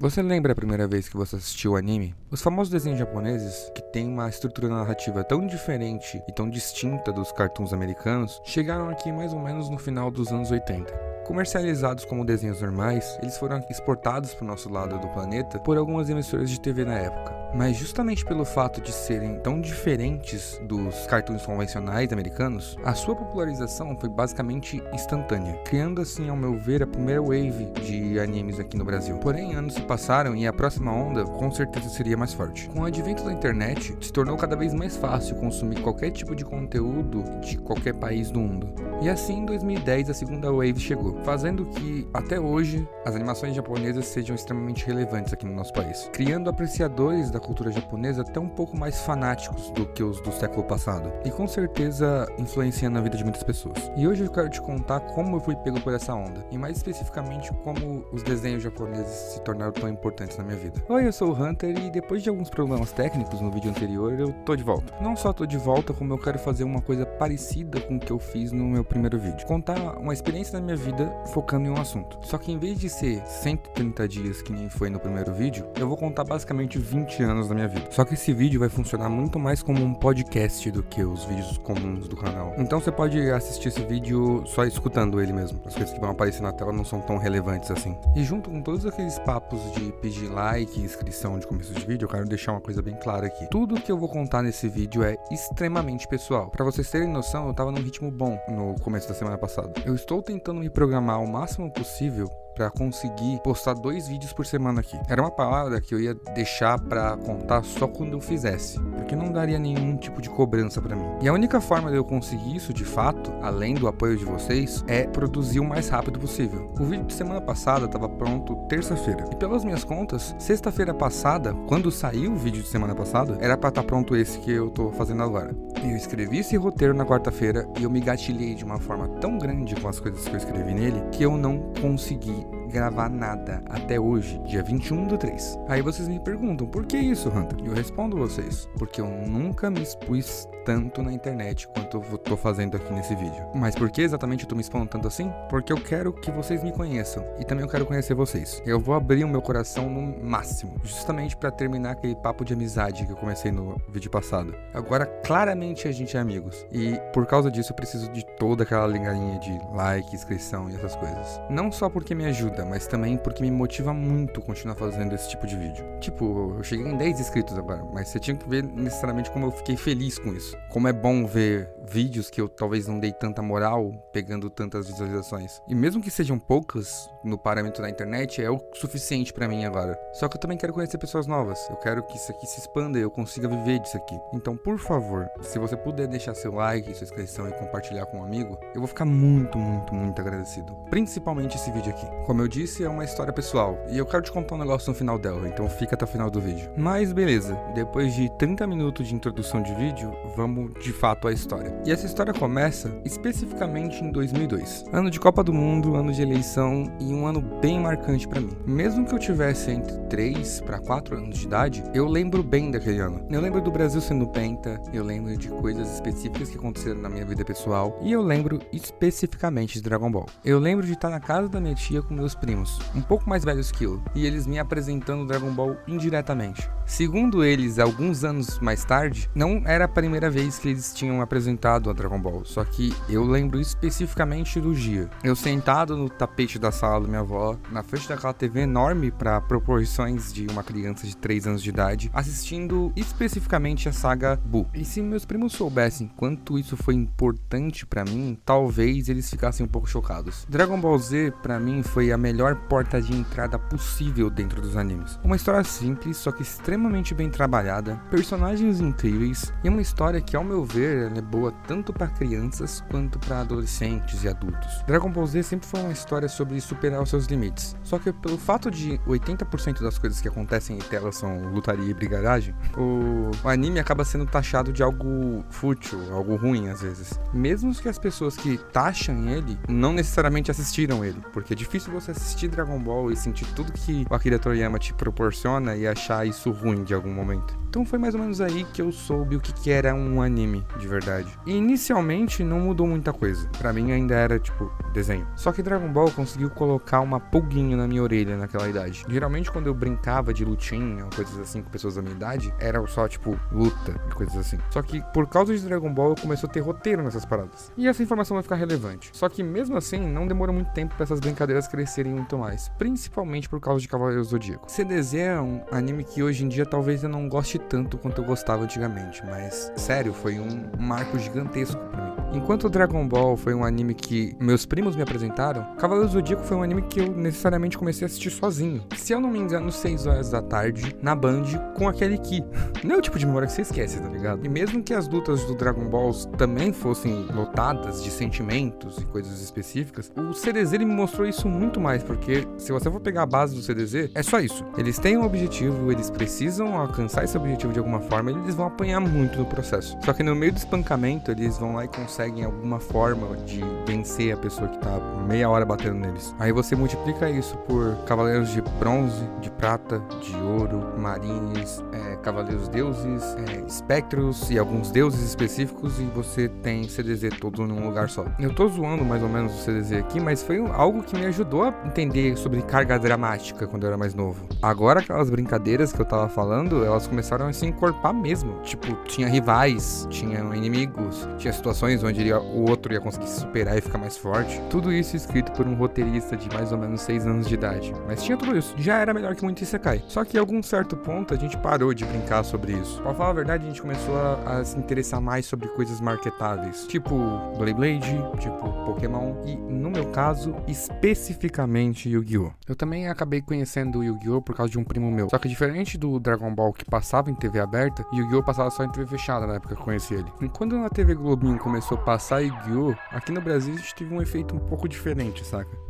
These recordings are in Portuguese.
Você lembra a primeira vez que você assistiu anime? Os famosos desenhos japoneses, que têm uma estrutura narrativa tão diferente e tão distinta dos cartoons americanos, chegaram aqui mais ou menos no final dos anos 80. Comercializados como desenhos normais, eles foram exportados para o nosso lado do planeta por algumas emissoras de TV na época. Mas justamente pelo fato de serem tão diferentes dos cartoons convencionais americanos, a sua popularização foi basicamente instantânea, criando assim, ao meu ver, a primeira wave de animes aqui no Brasil. Porém, anos se passaram e a próxima onda com certeza seria mais forte. Com o advento da internet, se tornou cada vez mais fácil consumir qualquer tipo de conteúdo de qualquer país do mundo. E assim, em 2010, a segunda wave chegou, fazendo que, até hoje, as animações japonesas sejam extremamente relevantes aqui no nosso país, criando apreciadores da cultura japonesa até um pouco mais fanáticos do que os do século passado, e com certeza influenciando a vida de muitas pessoas. E hoje eu quero te contar como eu fui pego por essa onda, e mais especificamente como os desenhos japoneses se tornaram tão importantes na minha vida. Oi, eu sou o Hunter e depois de alguns problemas técnicos no vídeo anterior, eu tô de volta. Não só tô de volta, como eu quero fazer uma coisa parecida com o que eu fiz no meu primeiro vídeo. Contar uma experiência da minha vida focando em um assunto. Só que em vez de ser 130 dias que nem foi no primeiro vídeo, eu vou contar basicamente 20 anos da minha vida. Só que esse vídeo vai funcionar muito mais como um podcast do que os vídeos comuns do canal. Então você pode assistir esse vídeo só escutando ele mesmo. As coisas que vão aparecer na tela não são tão relevantes assim. E junto com todos aqueles papos de pedir like e inscrição de começo de vídeo, eu quero deixar uma coisa bem clara aqui. Tudo que eu vou contar nesse vídeo é extremamente pessoal. Pra vocês terem noção, eu tava num ritmo bom no começo da semana passada. Eu estou tentando me programar o máximo possível pra conseguir postar 2 vídeos por semana aqui. Era uma palavra que eu ia deixar pra contar só quando eu fizesse, porque não daria nenhum tipo de cobrança pra mim. E a única forma de eu conseguir isso de fato, além do apoio de vocês, é produzir o mais rápido possível. O vídeo de semana passada tava pronto terça-feira, e pelas minhas contas, sexta-feira passada, quando saiu o vídeo de semana passada, era pra estar pronto esse que eu tô fazendo agora. Eu escrevi esse roteiro na quarta-feira e eu me gatilhei de uma forma tão grande com as coisas que eu escrevi nele, que eu não consegui gravar nada até hoje, dia 21/3. Aí vocês me perguntam, por que isso, Hunter? E eu respondo vocês, porque eu nunca me expus tanto na internet quanto eu tô fazendo aqui nesse vídeo. Mas por que exatamente eu tô me expondo tanto assim? Porque eu quero que vocês me conheçam e também eu quero conhecer vocês. Eu vou abrir o meu coração no máximo, justamente pra terminar aquele papo de amizade que eu comecei no vídeo passado. Agora, claramente a gente é amigos e por causa disso eu preciso de toda aquela linharinha de like, inscrição e essas coisas. Não só porque me ajuda, mas também porque me motiva muito continuar fazendo esse tipo de vídeo. Tipo, eu cheguei em 10 inscritos agora, mas você tinha que ver necessariamente como eu fiquei feliz com isso. Como é bom ver vídeos que eu talvez não dei tanta moral, pegando tantas visualizações. E mesmo que sejam poucas no parâmetro da internet, é o suficiente pra mim agora. Só que eu também quero conhecer pessoas novas. Eu quero que isso aqui se expanda e eu consiga viver disso aqui. Então, por favor, se você puder deixar seu like, sua inscrição e compartilhar com um amigo, eu vou ficar muito, muito, muito agradecido. Principalmente esse vídeo aqui. Como eu disse, é uma história pessoal. E eu quero te contar um negócio no final dela, então fica até o final do vídeo. Mas beleza, depois de 30 minutos de introdução de vídeo, vamos de fato à história. E essa história começa especificamente em 2002. Ano de Copa do Mundo, ano de eleição e um ano bem marcante pra mim. Mesmo que eu tivesse entre 3 para 4 anos de idade, eu lembro bem daquele ano. Eu lembro do Brasil sendo penta, eu lembro de coisas específicas que aconteceram na minha vida pessoal e eu lembro especificamente de Dragon Ball. Eu lembro de estar na casa da minha tia com meus primos, um pouco mais velhos que eu, e eles me apresentando Dragon Ball indiretamente. Segundo eles, alguns anos mais tarde, não era a primeira vez que eles tinham apresentado a Dragon Ball, só que eu lembro especificamente do dia. Eu sentado no tapete da sala da minha avó, na frente daquela TV enorme para proporções de uma criança de 3 anos de idade, assistindo especificamente a saga Buu. E se meus primos soubessem quanto isso foi importante para mim, talvez eles ficassem um pouco chocados. Dragon Ball Z, para mim, foi a melhor porta de entrada possível dentro dos animes. Uma história simples, só que extremamente bem trabalhada, personagens incríveis e uma história que, ao meu ver, ela é boa tanto para crianças quanto para adolescentes e adultos. Dragon Ball Z sempre foi uma história sobre superar os seus limites, só que pelo fato de 80% das coisas que acontecem em tela são lutaria e brigaragem, o anime acaba sendo taxado de algo fútil, algo ruim às vezes. Mesmo que as pessoas que taxam ele não necessariamente assistiram ele, porque é difícil você assistir Dragon Ball e sentir tudo que o Akira Toriyama te proporciona e achar isso ruim de algum momento. Então foi mais ou menos aí que eu soube o que era um anime de verdade. E inicialmente não mudou muita coisa. Pra mim ainda era tipo desenho. Só que Dragon Ball conseguiu colocar uma pulguinha na minha orelha naquela idade. Geralmente quando eu brincava de lutinha ou coisas assim com pessoas da minha idade, era só tipo luta e coisas assim. Só que por causa de Dragon Ball eu começou a ter roteiro nessas paradas. E essa informação vai ficar relevante. Só que mesmo assim não demorou muito tempo pra essas brincadeiras crescerem muito mais. Principalmente por causa de Cavaleiros do Zodíaco. CDZ é um anime que hoje em dia talvez eu não goste tanto quanto eu gostava antigamente. Mas sério, foi um marco gigantesco pra mim. Enquanto Dragon Ball foi um anime que meus primos me apresentaram, Cavaleiros do Zodíaco foi um anime que eu necessariamente comecei a assistir sozinho. Se eu não me engano, 6 horas da tarde, na Band, com aquele Ki. Não é o tipo de memória que você esquece, tá ligado? E mesmo que as lutas do Dragon Ball também fossem lotadas de sentimentos e coisas específicas, o CDZ ele me mostrou isso muito mais, porque se você for pegar a base do CDZ, é só isso. Eles têm um objetivo, eles precisam alcançar esse objetivo de alguma forma, e eles vão apanhar muito no processo. Só que no meio do espancamento, eles vão lá e conseguem alguma forma de vencer a pessoa que tá meia hora batendo neles. Aí você multiplica isso por cavaleiros de bronze, de prata, de ouro, marines, cavaleiros deuses, espectros e alguns deuses específicos, e você tem CDZ todo num lugar só. Eu tô zoando mais ou menos o CDZ aqui, mas foi algo que me ajudou a entender sobre carga dramática quando eu era mais novo. Agora aquelas brincadeiras que eu tava falando, elas começaram a se encorpar mesmo. Tipo, tinha rivais, tinha inimigos, tinha situações onde o outro ia conseguir se superar e ficar mais forte. Tudo isso escrito por um roteirista de mais ou menos 6 anos de idade. Mas tinha tudo isso. Já era melhor que muito Isekai. Só que em algum certo ponto a gente parou de brincar sobre isso. Pra falar a verdade, a gente começou a se interessar mais sobre coisas marketáveis. Tipo Beyblade, tipo Pokémon e, no meu caso, especificamente Yu-Gi-Oh! Eu também acabei conhecendo o Yu-Gi-Oh! Por causa de um primo meu. Só que diferente do Dragon Ball que passava em TV aberta, Yu-Gi-Oh! Passava só em TV fechada na época que eu conheci ele. E quando na TV Globinho começou a passar Yu-Gi-Oh! Aqui no Brasil a gente teve um efeito um pouco diferente, saca?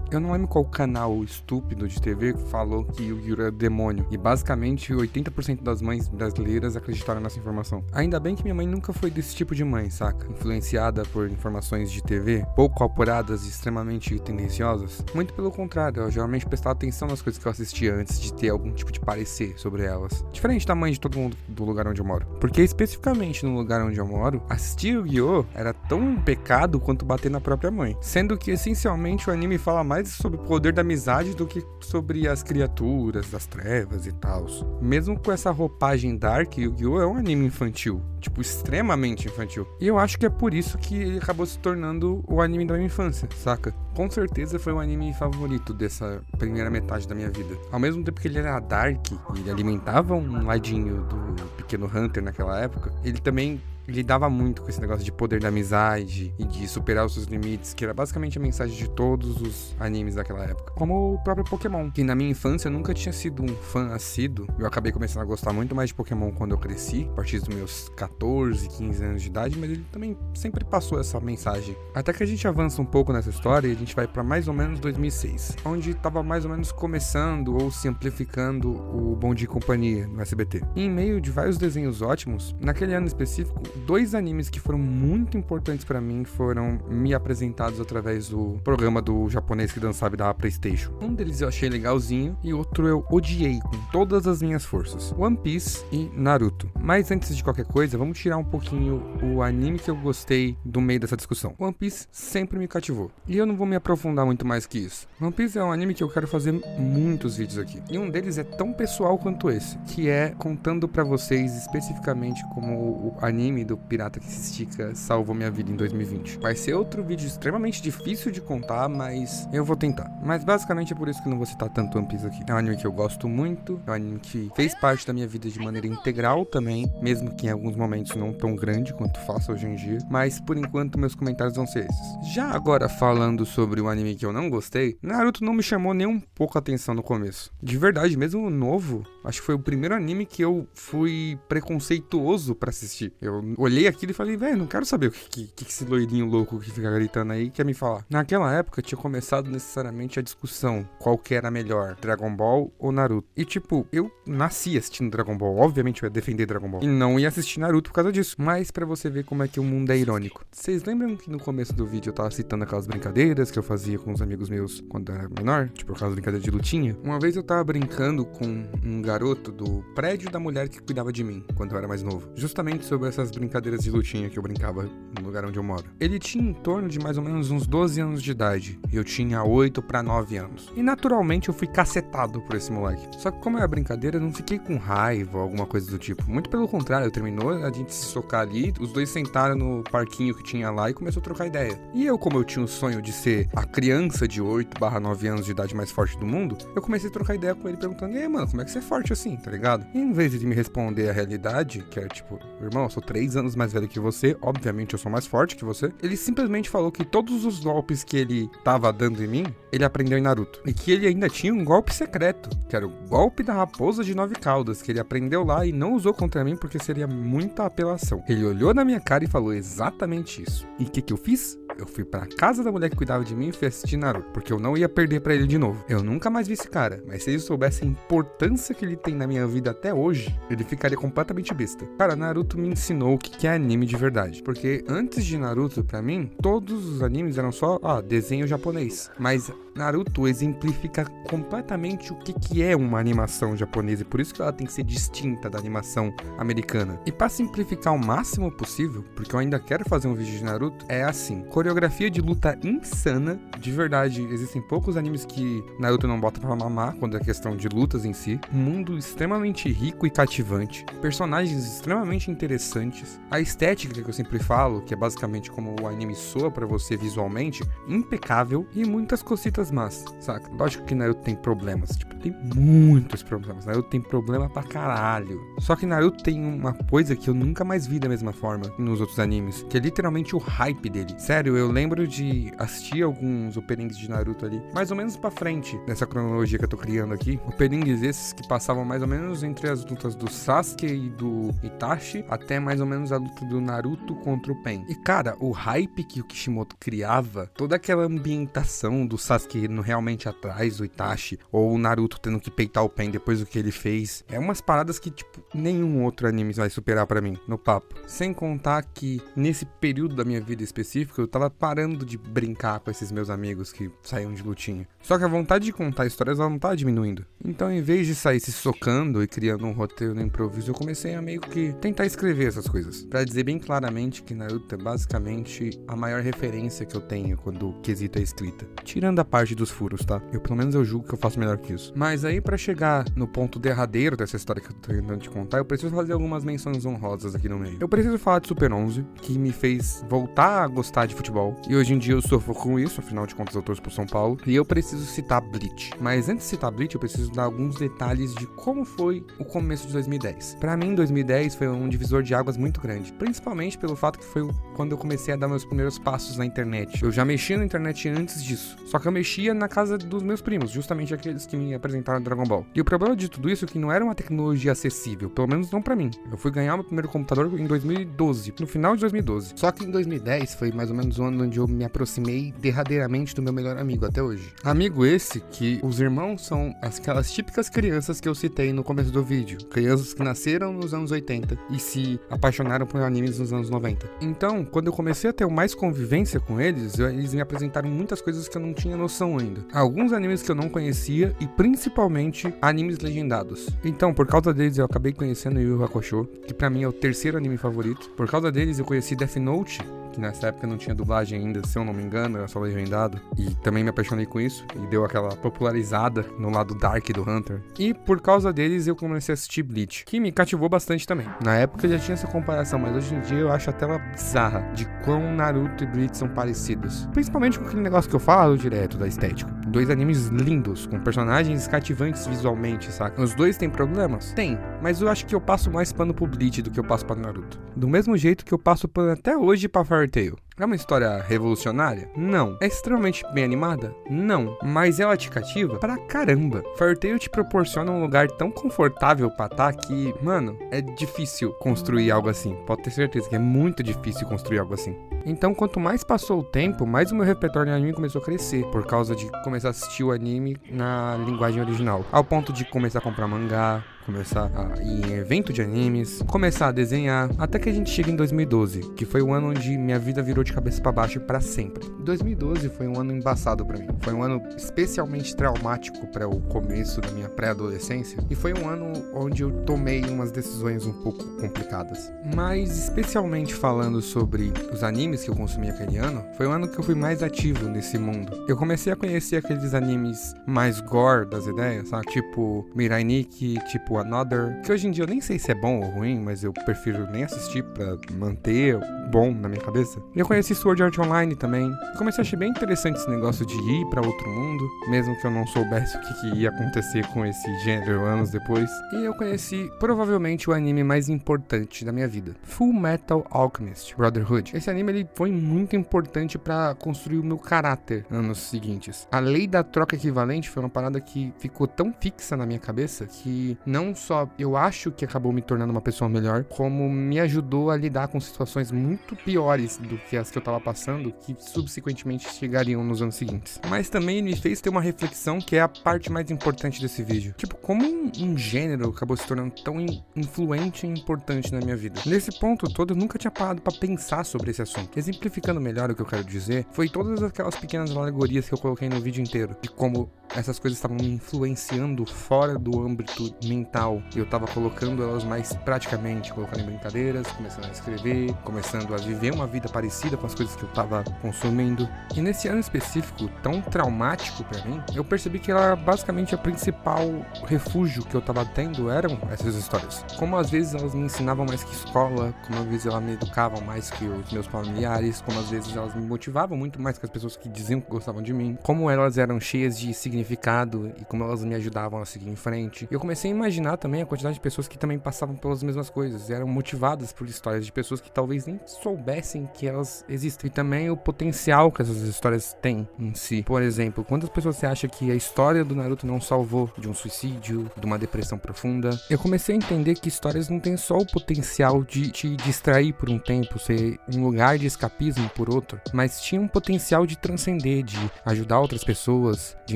Eu não lembro qual canal estúpido de TV falou que Yu-Gi-Oh! Era demônio. E basicamente 80% das mães brasileiras acreditaram nessa informação. Ainda bem que minha mãe nunca foi desse tipo de mãe, saca? Influenciada por informações de TV, pouco apuradas e extremamente tendenciosas. Muito pelo contrário, eu geralmente prestava atenção nas coisas que eu assistia antes de ter algum tipo de parecer sobre elas. Diferente da mãe de todo mundo do lugar onde eu moro. Porque especificamente no lugar onde eu moro, assistir Yu-Gi-Oh! Era tão um pecado quanto bater na própria mãe. Sendo que essencialmente o anime fala mais sobre o poder da amizade do que sobre as criaturas das trevas e tal. Mesmo com essa roupagem dark, Yu-Gi-Oh! É um anime infantil. Tipo, extremamente infantil. E eu acho que é por isso que ele acabou se tornando o anime da minha infância, saca? Com certeza foi o anime favorito dessa primeira metade da minha vida. Ao mesmo tempo que ele era dark e ele alimentava um ladinho do Pequeno Hunter naquela época, ele também lidava muito com esse negócio de poder da amizade e de superar os seus limites, que era basicamente a mensagem de todos os animes daquela época. Como o próprio Pokémon, que na minha infância eu nunca tinha sido um fã assíduo. Eu acabei começando a gostar muito mais de Pokémon quando eu cresci, a partir dos meus 14, 15 anos de idade, mas ele também sempre passou essa mensagem. Até que a gente avança um pouco nessa história e a gente vai pra mais ou menos 2006, onde tava mais ou menos começando ou se amplificando o Bom Dia e Companhia no SBT. E em meio de vários desenhos ótimos, naquele ano específico, 2 animes que foram muito importantes pra mim foram me apresentados através do programa do japonês que dançava e dava PlayStation. Um deles eu achei legalzinho e outro eu odiei com todas as minhas forças: One Piece e Naruto. Mas antes de qualquer coisa, vamos tirar um pouquinho o anime que eu gostei do meio dessa discussão. One Piece sempre me cativou. E eu não vou me aprofundar muito mais que isso. One Piece é um anime que eu quero fazer muitos vídeos aqui. E um deles é tão pessoal quanto esse, que é contando pra vocês especificamente como o anime do Pirata que se Estica salvou minha vida em 2020. Vai ser outro vídeo extremamente difícil de contar, mas eu vou tentar. Mas basicamente é por isso que eu não vou citar tanto One Piece aqui. É um anime que eu gosto muito, é um anime que fez parte da minha vida de maneira integral também, mesmo que em alguns momentos não tão grande quanto faço hoje em dia. Mas por enquanto meus comentários vão ser esses. Já agora falando sobre o anime que eu não gostei, Naruto não me chamou nem um pouco a atenção no começo. De verdade, mesmo novo, acho que foi o primeiro anime que eu fui preconceituoso pra assistir. Eu olhei aquilo e falei, velho, não quero saber o que esse loirinho louco que fica gritando aí quer me falar. Naquela época tinha começado necessariamente a discussão qual que era melhor, Dragon Ball ou Naruto. E tipo, eu nasci assistindo Dragon Ball, obviamente eu ia defender Dragon Ball. E não ia assistir Naruto por causa disso. Mas pra você ver como é que o mundo é irônico. Vocês lembram que no começo do vídeo eu tava citando aquelas brincadeiras que eu fazia com os amigos meus quando eu era menor? Tipo, aquelas brincadeiras de lutinha? Uma vez eu tava brincando com um garoto do prédio da mulher que cuidava de mim quando eu era mais novo. Justamente sobre essas brincadeiras de lutinha que eu brincava no lugar onde eu moro. Ele tinha em torno de mais ou menos uns 12 anos de idade. E eu tinha 8 pra 9 anos. E naturalmente eu fui cacetado por esse moleque. Só que como é a brincadeira, eu não fiquei com raiva ou alguma coisa do tipo. Muito pelo contrário, terminou a gente se socar ali, os dois sentaram no parquinho que tinha lá e começou a trocar ideia. E eu, como eu tinha o sonho de ser a criança de 8/9 anos de idade mais forte do mundo, eu comecei a trocar ideia com ele perguntando, e aí, mano, como é que você é forte assim, tá ligado? E em vez de me responder a realidade, que era tipo, irmão, eu sou 3 anos mais velho que você, obviamente eu sou mais forte que você, ele simplesmente falou que todos os golpes que ele tava dando em mim, ele aprendeu em Naruto. E que ele ainda tinha um golpe secreto, que era o golpe da raposa de 9 caudas, que ele aprendeu lá e não usou contra mim porque seria muita apelação. Ele olhou na minha cara e falou exatamente isso. E o que eu fiz? Eu fui pra casa da mulher que cuidava de mim e fui assistir Naruto, porque eu não ia perder pra ele de novo. Eu nunca mais vi esse cara, mas se ele soubesse a importância que ele tem na minha vida até hoje, ele ficaria completamente besta. Cara, Naruto me ensinou o que é anime de verdade, porque antes de Naruto, pra mim, todos os animes eram só, desenho japonês. Mas Naruto exemplifica completamente o que é uma animação japonesa, e por isso que ela tem que ser distinta da animação americana. E pra simplificar o máximo possível, porque eu ainda quero fazer um vídeo de Naruto, é assim, coreografia de luta insana, de verdade, existem poucos animes que Naruto não bota pra mamar quando é questão de lutas em si, um mundo extremamente rico e cativante, personagens extremamente interessantes, a estética que eu sempre falo, que é basicamente como o anime soa pra você visualmente, impecável, e muitas cositas más, saca? Lógico que Naruto tem problemas, tipo, tem muitos problemas, Naruto tem problema pra caralho, só que Naruto tem uma coisa que eu nunca mais vi da mesma forma nos outros animes, que é literalmente o hype dele. Sério, eu lembro de assistir alguns openings de Naruto ali, mais ou menos pra frente, nessa cronologia que eu tô criando aqui, openings esses que passavam mais ou menos entre as lutas do Sasuke e do Itachi, até mais ou menos a luta do Naruto contra o Pain. E cara, o hype que o Kishimoto criava, toda aquela ambientação do Sasuke indo realmente atrás do Itachi, ou o Naruto tendo que peitar o Pain depois do que ele fez, é umas paradas que, tipo, nenhum outro anime vai superar pra mim, no papo. Sem contar que, nesse período da minha vida específica, eu tava parando de brincar com esses meus amigos que saíam de lutinha. Só que a vontade de contar histórias, ela não tá diminuindo. Então, em vez de sair se socando e criando um roteiro no improviso, eu comecei a meio que tentar escrever essas coisas. Pra dizer bem claramente que Naruto é basicamente a maior referência que eu tenho quando o quesito é escrita. Tirando a parte dos furos, tá? Pelo menos eu julgo que eu faço melhor que isso. Mas aí, pra chegar no ponto derradeiro dessa história que eu tô tentando te contar, eu preciso fazer algumas menções honrosas aqui no meio. Eu preciso falar de Super 11, que me fez voltar a gostar de futebol. E hoje em dia eu sofro com isso, afinal de contas eu torço pro São Paulo. E eu preciso citar Bleach. Mas antes de citar Bleach, eu preciso dar alguns detalhes de como foi o começo de 2010. Pra mim, 2010 foi um divisor de águas muito grande. Principalmente pelo fato que foi quando eu comecei a dar meus primeiros passos na internet. Eu já mexia na internet antes disso. Só que eu mexia na casa dos meus primos, justamente aqueles que me apresentaram Dragon Ball. E o problema de tudo isso é que não era uma tecnologia acessível, pelo menos não pra mim. Eu fui ganhar meu primeiro computador em 2012, no final de 2012. Só que em 2010 foi mais ou menos o ano onde eu me aproximei derradeiramente do meu melhor amigo até hoje. Amigo esse que os irmãos são aquelas típicas crianças que eu citei no começo do vídeo. Crianças que nasceram nos anos 80 e se apaixonaram por animes nos anos 90. Então, quando eu comecei a ter mais convivência com eles, eles me apresentaram muitas coisas que eu não tinha noção ainda. Alguns animes que eu não conhecia e principalmente animes legendados. Então, por causa deles eu acabei conhecendo Yu Yu Hakusho, que pra mim é o terceiro anime favorito. Por causa deles eu conheci Death Note, que nessa época não tinha dublagem ainda, se eu não me engano, era só legendado. E também me apaixonei com isso, e deu aquela popularizada no lado dark do Hunter. E por causa deles eu comecei a assistir Bleach, que me cativou bastante também. Na época já tinha essa comparação, mas hoje em dia eu acho até ela bizarra de quão Naruto e Bleach são parecidos. Principalmente com aquele negócio que eu falo direto da estética. Dois animes lindos, com personagens cativantes visualmente, saca? Os dois têm problemas? Tem, mas eu acho que eu passo mais pano pro Bleach do que eu passo pra Naruto. Do mesmo jeito que eu passo pano até hoje pra Fairy Tail. É uma história revolucionária? Não. É extremamente bem animada? Não. Mas ela te cativa? Pra caramba. Fairy Tail te proporciona um lugar tão confortável pra estar que, mano, é difícil construir algo assim. Pode ter certeza que é muito difícil construir algo assim. Então, quanto mais passou o tempo, mais o meu repertório de anime começou a crescer, por causa de começar a assistir o anime na linguagem original. Ao ponto de começar a comprar mangá, começar a ir em evento de animes, começar a desenhar, até que a gente chega em 2012, que foi o ano onde minha vida virou de cabeça pra baixo pra sempre. 2012 foi um ano embaçado pra mim. Foi um ano especialmente traumático para o começo da minha pré-adolescência, e foi um ano onde eu tomei umas decisões um pouco complicadas. Mas especialmente falando sobre os animes que eu consumi aquele ano, foi o ano que eu fui mais ativo nesse mundo. Eu comecei a conhecer aqueles animes mais gore das ideias, sabe? Tipo Mirai Nikki, tipo Another, que hoje em dia eu nem sei se é bom ou ruim, mas eu prefiro nem assistir pra manter bom na minha cabeça. E eu conheci Sword Art Online também. Comecei a achar bem interessante esse negócio de ir pra outro mundo, mesmo que eu não soubesse o que ia acontecer com esse gênero anos depois. E eu conheci provavelmente o anime mais importante da minha vida, Full Metal Alchemist Brotherhood. Esse anime ele foi muito importante pra construir o meu caráter anos seguintes. A lei da troca equivalente foi uma parada que ficou tão fixa na minha cabeça que não só eu acho que acabou me tornando uma pessoa melhor, como me ajudou a lidar com situações muito piores do que as que eu tava passando, que subsequentemente chegariam nos anos seguintes. Mas também me fez ter uma reflexão que é a parte mais importante desse vídeo. Tipo, como um gênero acabou se tornando tão influente e importante na minha vida. Nesse ponto todo, eu nunca tinha parado pra pensar sobre esse assunto. Exemplificando melhor o que eu quero dizer, foi todas aquelas pequenas alegorias que eu coloquei no vídeo inteiro, de como essas coisas estavam me influenciando fora do âmbito mental. Eu tava colocando elas mais praticamente, colocando em brincadeiras, começando a escrever, começando a viver uma vida parecida com as coisas que eu tava consumindo. E nesse ano específico, tão traumático pra mim, eu percebi que era basicamente a principal refúgio que eu tava tendo eram essas histórias. Como às vezes elas me ensinavam mais que escola, como às vezes elas me educavam mais que os meus familiares, como às vezes elas me motivavam muito mais que as pessoas que diziam que gostavam de mim, como elas eram cheias de significado e como elas me ajudavam a seguir em frente. E eu comecei a imaginar também a quantidade de pessoas que também passavam pelas mesmas coisas e eram motivadas por histórias de pessoas que talvez nem soubessem que elas existem. E também o potencial que essas histórias têm em si. Por exemplo, quantas pessoas você acha que a história do Naruto não salvou de um suicídio, de uma depressão profunda? Eu comecei a entender que histórias não têm só o potencial de te distrair por um tempo, ser um lugar de escapismo por outro, mas tinha um potencial de transcender, de ajudar outras pessoas, de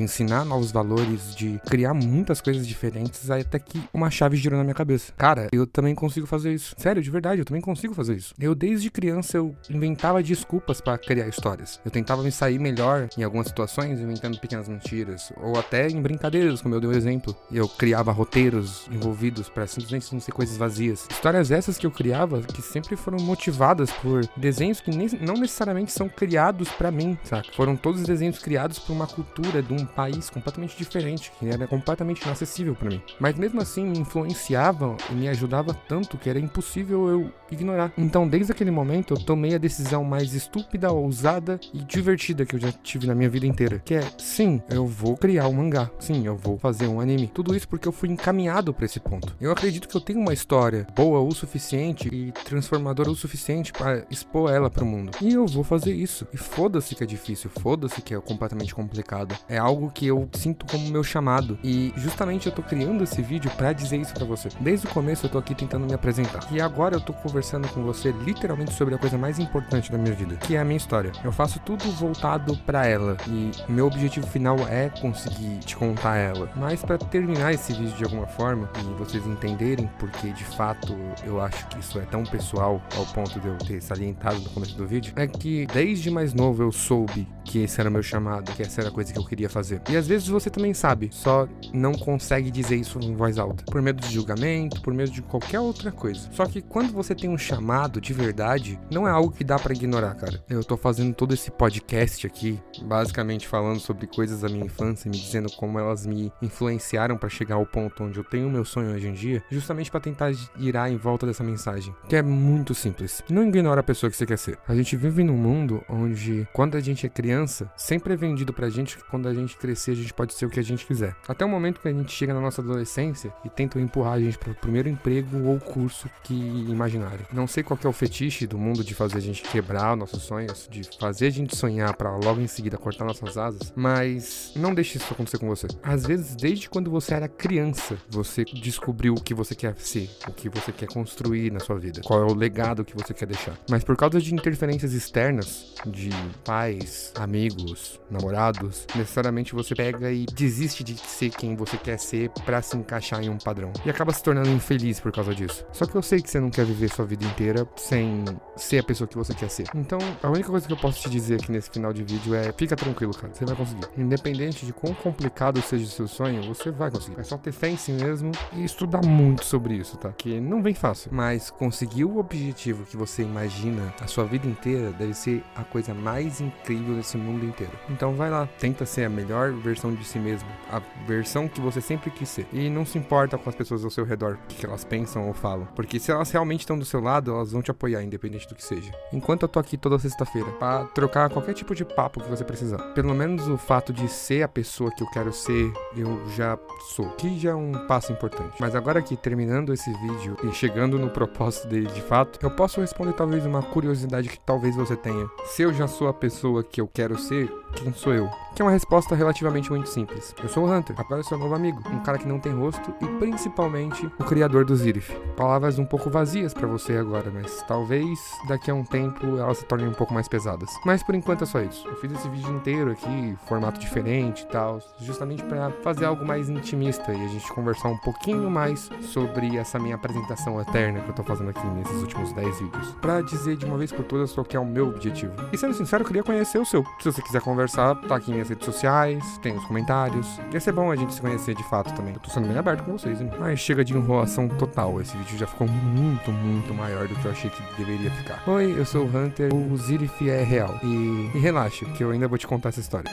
ensinar novos valores, de criar muitas coisas diferentes, até que uma chave girou na minha cabeça. Cara, eu também consigo fazer isso. Sério, de verdade, eu também consigo fazer isso. Eu, desde criança, eu inventava desculpas pra criar histórias. Eu tentava me sair melhor em algumas situações, inventando pequenas mentiras, ou até em brincadeiras, como eu dei o exemplo. Eu criava roteiros envolvidos pra simplesmente não ser coisas vazias. Histórias essas que eu criava, que sempre foram motivadas por desenhos que não necessariamente são criados pra mim, saca? Foram todos desenhos criados por uma cultura de um país completamente diferente, que era completamente inacessível pra mim. Mas mesmo assim me influenciavam e me ajudava tanto que era impossível eu ignorar. Então, desde aquele momento, eu tomei a decisão mais estúpida, ousada e divertida que eu já tive na minha vida inteira, que é, sim, eu vou criar um mangá, sim, eu vou fazer um anime. Tudo isso porque eu fui encaminhado pra esse ponto. Eu acredito que eu tenho uma história boa o suficiente e transformadora o suficiente para expor ela pro mundo. E eu vou fazer isso. E foda-se que é difícil, foda-se que é completamente complicado. É algo que eu sinto como meu chamado. E justamente eu tô criando esse vídeo pra dizer isso pra você. Desde o começo eu tô aqui tentando me apresentar. E agora eu tô conversando com você literalmente sobre a coisa mais importante da minha vida, que é a minha história. Eu faço tudo voltado pra ela. E meu objetivo final é conseguir te contar ela. Mas pra terminar esse vídeo de alguma forma, e vocês entenderem porque de fato eu acho que isso é tão pessoal ao ponto de eu ter salientado no começo do vídeo, é que desde mais novo eu soube que esse era meu chamado, que essa era a coisa que eu queria fazer. E às vezes você também sabe, só não consegue dizer isso em voz alta, por medo de julgamento, por medo de qualquer outra coisa. Só que quando você tem um chamado de verdade, não é algo que dá pra ignorar, cara. Eu tô fazendo todo esse podcast aqui, basicamente falando sobre coisas da minha infância, me dizendo como elas me influenciaram pra chegar ao ponto onde eu tenho o meu sonho hoje em dia, justamente pra tentar girar em volta dessa mensagem, que é muito simples. Não ignora a pessoa que você quer ser. A gente vive num mundo onde, quando a gente é criança, sempre é vendido pra gente que quando a gente crescer, a gente pode ser o que a gente quiser. Até o momento que a gente chega na nossa adolescência família e tentam empurrar a gente pro primeiro emprego ou curso que imaginarem. Não sei qual que é o fetiche do mundo de fazer a gente quebrar nossos sonhos, de fazer a gente sonhar pra logo em seguida cortar nossas asas, mas não deixe isso acontecer com você. Às vezes, desde quando você era criança, você descobriu o que você quer ser, o que você quer construir na sua vida, qual é o legado que você quer deixar. Mas por causa de interferências externas, de pais, amigos, namorados, necessariamente você pega e desiste de ser quem você quer ser pra se encaixar em um padrão. E acaba se tornando infeliz por causa disso. Só que eu sei que você não quer viver sua vida inteira sem ser a pessoa que você quer ser. Então, a única coisa que eu posso te dizer aqui nesse final de vídeo é: fica tranquilo, cara, você vai conseguir. Independente de quão complicado seja o seu sonho, você vai conseguir. É só ter fé em si mesmo e estudar muito sobre isso, tá? Que não vem fácil. Mas conseguir o objetivo que você imagina a sua vida inteira deve ser a coisa mais incrível desse mundo inteiro. Então vai lá, tenta ser a melhor versão de si mesmo, a versão que você sempre quis ser. E não se importa com as pessoas ao seu redor, o que elas pensam ou falam. Porque se elas realmente estão do seu lado, elas vão te apoiar, independente do que seja. Enquanto eu tô aqui toda sexta-feira pra trocar qualquer tipo de papo que você precisar. Pelo menos o fato de ser a pessoa que eu quero ser, eu já sou. Que já é um passo importante. Mas agora aqui, terminando esse vídeo e chegando no propósito dele de fato, eu posso responder talvez uma curiosidade que talvez você tenha. Se eu já sou a pessoa que eu quero ser, quem sou eu? Que é uma resposta relativamente muito simples. Eu sou o Hunter, agora seu novo amigo, um cara que não tem rosto e principalmente o criador do Zirif. Palavras um pouco vazias pra você agora, mas talvez daqui a um tempo elas se tornem um pouco mais pesadas. Mas por enquanto é só isso. Eu fiz esse vídeo inteiro aqui, formato diferente e tal, justamente pra fazer algo mais intimista e a gente conversar um pouquinho mais sobre essa minha apresentação eterna que eu tô fazendo aqui nesses últimos 10 vídeos. Pra dizer de uma vez por todas qual que é o meu objetivo. E sendo sincero, eu queria conhecer o seu. Se você quiser conversar, tá aqui em minhas redes sociais, tem os comentários. Ia ser bom a gente se conhecer de fato também. Eu tô sendo bem aberto com vocês, hein? Mas chega de enrolação total. Esse vídeo já ficou muito maior do que eu achei que deveria ficar. Oi, eu sou o Hunter, o Zirif é real. E relaxa, que eu ainda vou te contar essa história.